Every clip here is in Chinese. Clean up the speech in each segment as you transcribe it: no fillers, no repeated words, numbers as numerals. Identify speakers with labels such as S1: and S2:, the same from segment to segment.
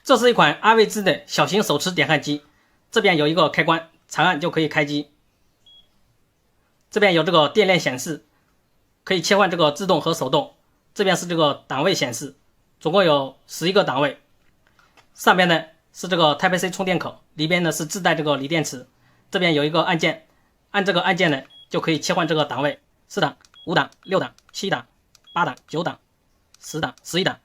S1: 这是一款阿魏兹的小型手持点焊机，这边有一个开关，长按就可以开机。这边有这个电链显示，可以切换这个自动和手动。这边是这个档位显示，总共有11个档位。上边呢是这个 Type-C 充电口，里边呢是自带这个锂电池。这边有一个按键，按这个按键呢就可以切换这个档位，4档、5档、6档、7档、8档、9档、10档、11档、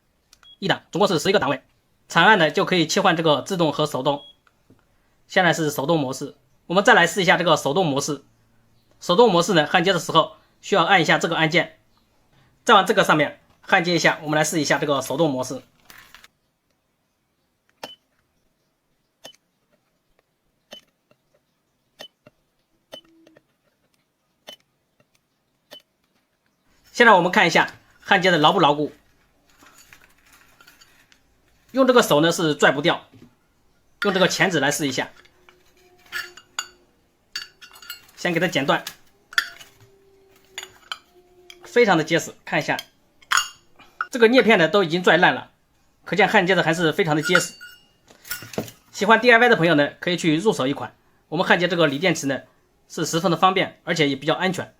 S1: 1档，总共是11个档位。长按呢就可以切换这个自动和手动。现在是手动模式，我们再来试一下这个手动模式。手动模式呢，焊接的时候需要按一下这个按键，再往这个上面焊接一下。我们来试一下这个手动模式。现在我们看一下焊接的牢不牢固。用这个手呢是拽不掉，用这个钳子来试一下。先给它剪断，非常的结实，看一下，这个镊片呢都已经拽烂了，可见焊接的还是非常的结实。喜欢 DIY 的朋友呢，可以去入手一款。我们焊接这个锂电池呢是十分的方便，而且也比较安全。